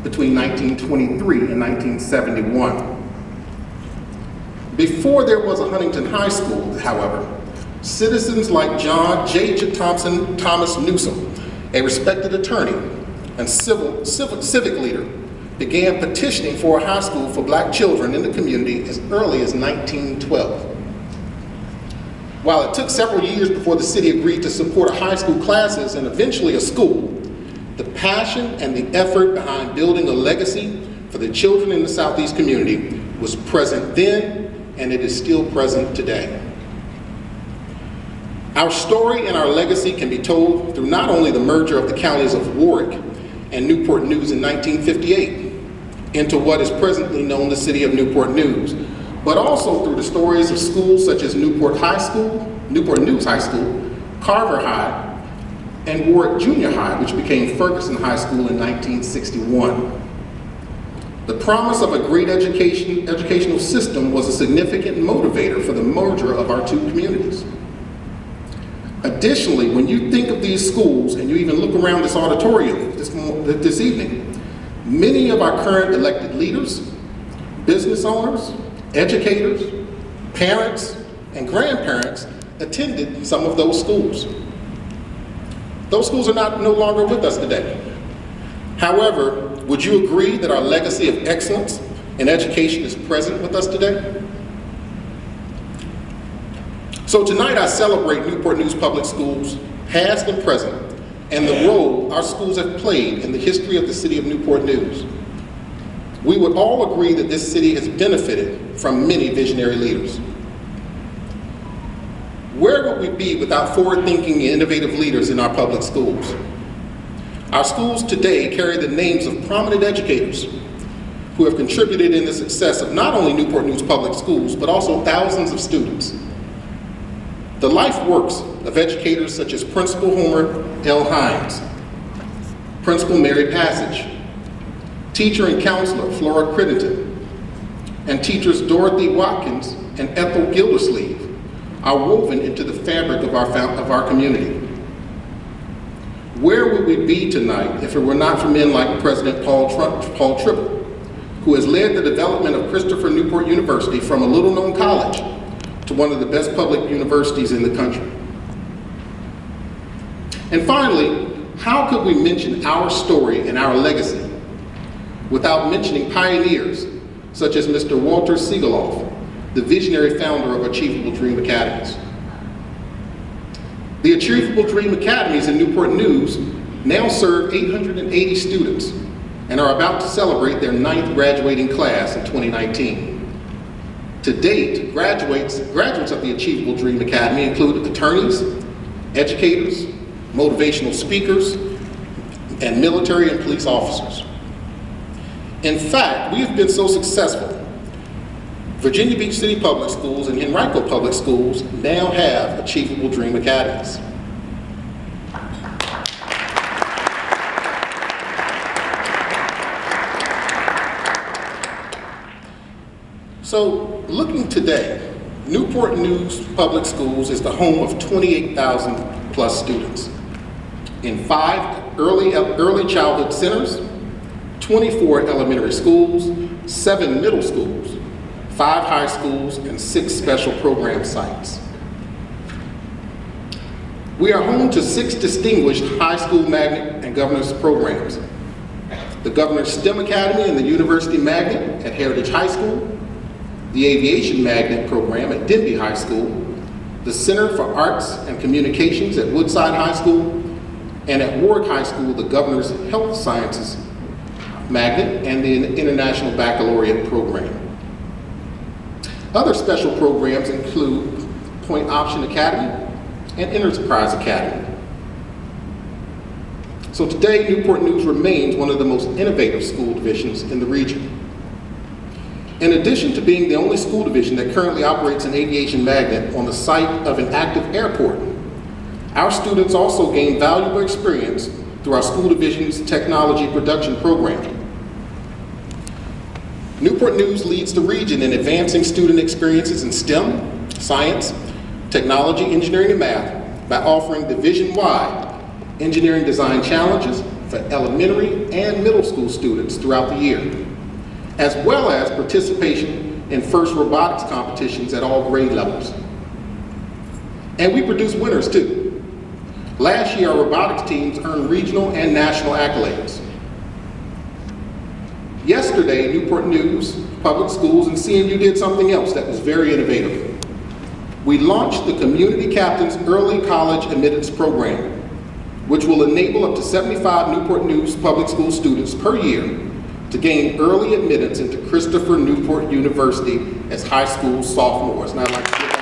between 1923 and 1971. Before there was a Huntington High School, however, citizens like John J. Thomas Newsom, a respected attorney and civic leader, began petitioning for a high school for black children in the community as early as 1912. While it took several years before the city agreed to support high school classes and eventually a school, the passion and the effort behind building a legacy for the children in the Southeast community was present then, and it is still present today. Our story and our legacy can be told through not only the merger of the counties of Warwick and Newport News in 1958 into what is presently known the city of Newport News, but also through the stories of schools such as Newport High School, Newport News High School, Carver High, and Warwick Junior High, which became Ferguson High School in 1961. The promise of a great educational system was a significant motivator for the merger of our two communities. Additionally, when you think of these schools and you even look around this auditorium this evening, many of our current elected leaders, business owners, educators, parents, and grandparents attended some of those schools. Those schools are no longer with us today. However, would you agree that our legacy of excellence in education is present with us today? So tonight I celebrate Newport News Public Schools, past and present, and the role our schools have played in the history of the city of Newport News. We would all agree that this city has benefited from many visionary leaders. Where would we be without forward-thinking and innovative leaders in our public schools? Our schools today carry the names of prominent educators who have contributed in the success of not only Newport News Public Schools, but also thousands of students. The life works of educators such as Principal Homer L. Hines, Principal Mary Passage, teacher and counselor Flora Crittenden, and teachers Dorothy Watkins and Ethel Gildersleeve are woven into the fabric of our community. Where would we be tonight if it were not for men like President Paul Tribble, who has led the development of Christopher Newport University from a little-known college to one of the best public universities in the country? And finally, how could we mention our story and our legacy without mentioning pioneers such as Mr. Walter Siegaloff, the visionary founder of Achievable Dream Academies? The Achievable Dream Academies in Newport News now serve 880 students and are about to celebrate their 9th graduating class in 2019. To date, graduates of the Achievable Dream Academy include attorneys, educators, motivational speakers, and military and police officers. In fact, we have been so successful, Virginia Beach City Public Schools and Henrico Public Schools now have Achievable Dream Academies. So, looking today, Newport News Public Schools is the home of 28,000 plus students in 5 early childhood centers, 24 elementary schools, 7 middle schools, 5 high schools, and 6 special program sites. We are home to 6 distinguished high school magnet and governor's programs: the Governor's STEM Academy and the University Magnet at Heritage High School, the Aviation Magnet program at Denby High School, the Center for Arts and Communications at Woodside High School, and at Warwick High School, the Governor's Health Sciences Magnet and the International Baccalaureate program. Other special programs include Point Option Academy and Enterprise Academy. So today, Newport News remains one of the most innovative school divisions in the region. In addition to being the only school division that currently operates an aviation magnet on the site of an active airport, our students also gain valuable experience through our school division's technology production program. Newport News leads the region in advancing student experiences in STEM, science, technology, engineering, and math by offering division-wide engineering design challenges for elementary and middle school students throughout the year, as well as participation in FIRST robotics competitions at all grade levels. And we produce winners too. Last year, our robotics teams earned regional and national accolades. Yesterday, Newport News, Public Schools, and CNU did something else that was very innovative. We launched the Community Captains Early College Admittance Program, which will enable up to 75 Newport News Public School students per year to gain early admittance into Christopher Newport University as high school sophomores. And I'd like to give that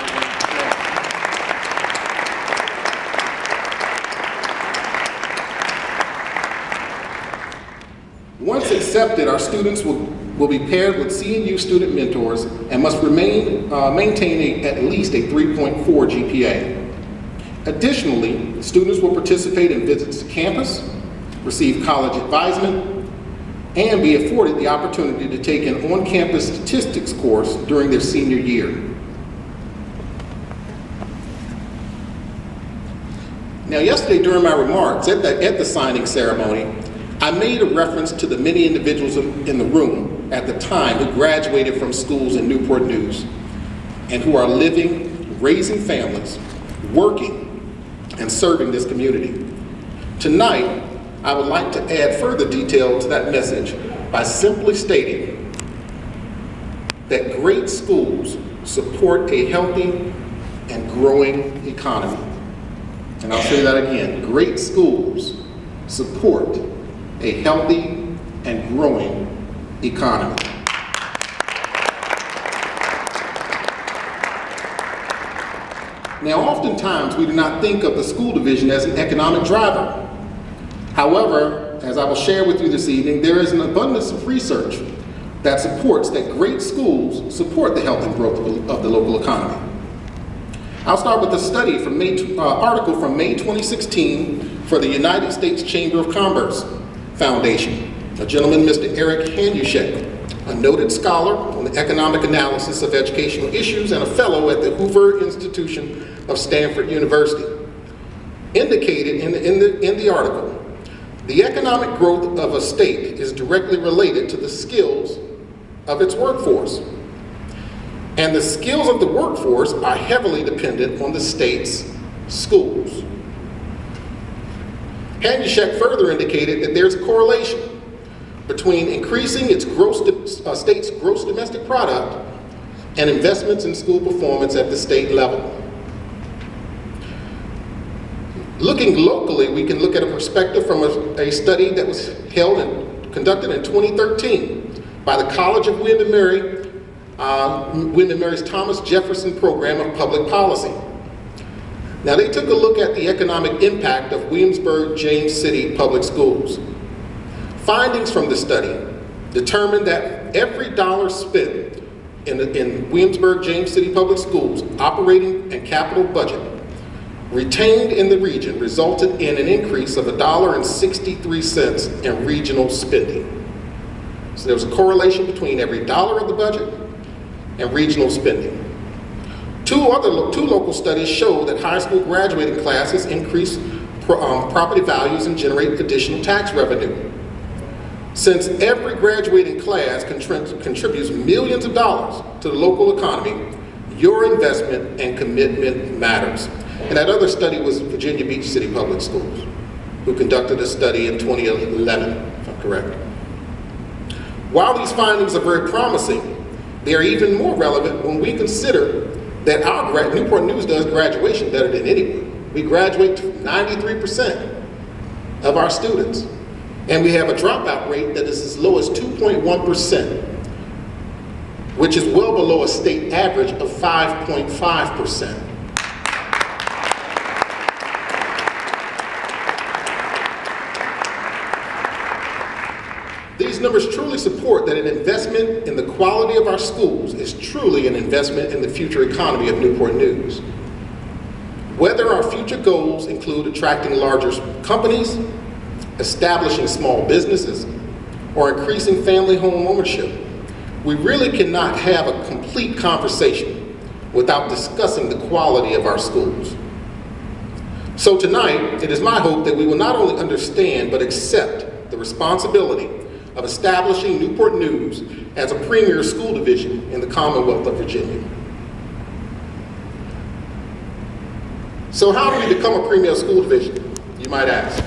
one. Once accepted, our students will be paired with CNU student mentors and must maintain at least a 3.4 GPA. Additionally, students will participate in visits to campus, receive college advisement, and be afforded the opportunity to take an on-campus statistics course during their senior year. Now, yesterday during my remarks at the signing ceremony, I made a reference to the many individuals in the room at the time who graduated from schools in Newport News and who are living, raising families, working, and serving this community. Tonight, I would like to add further detail to that message by simply stating that great schools support a healthy and growing economy. And I'll say that again, great schools support a healthy and growing economy. Now, oftentimes we do not think of the school division as an economic driver. However, as I will share with you this evening, there is an abundance of research that supports that great schools support the health and growth of the local economy. I'll start with a study from article from May 2016 for the United States Chamber of Commerce Foundation. A gentleman, Mr. Eric Hanushek, a noted scholar on the economic analysis of educational issues and a fellow at the Hoover Institution of Stanford University, indicated in the article, the economic growth of a state is directly related to the skills of its workforce. And the skills of the workforce are heavily dependent on the state's schools. Hanushek further indicated that there's a correlation between increasing its state's gross domestic product and investments in school performance at the state level. Looking locally, we can look at a perspective from a study that was held and conducted in 2013 by the College of William and Mary's Thomas Jefferson Program of Public Policy. Now, they took a look at the economic impact of Williamsburg-James City Public Schools. Findings from the study determined that every dollar spent in Williamsburg-James City Public Schools operating and capital budget retained in the region resulted in an increase of $1.63 in regional spending. So there was a correlation between every dollar of the budget and regional spending. Two local studies show that high school graduating classes increase property values and generate additional tax revenue. Since every graduating class contributes millions of dollars to the local economy, your investment and commitment matters. And that other study was Virginia Beach City Public Schools, who conducted a study in 2011, if I'm correct. While these findings are very promising, they are even more relevant when we consider that our Newport News does graduation better than anyone. We graduate 93% of our students, and we have a dropout rate that is as low as 2.1%, which is well below a state average of 5.5%. These numbers truly support that an investment in the quality of our schools is truly an investment in the future economy of Newport News. Whether our future goals include attracting larger companies, establishing small businesses, or increasing family home ownership, we really cannot have a complete conversation without discussing the quality of our schools. So tonight, it is my hope that we will not only understand but accept the responsibility of establishing Newport News as a premier school division in the Commonwealth of Virginia. So how do we become a premier school division, you might ask?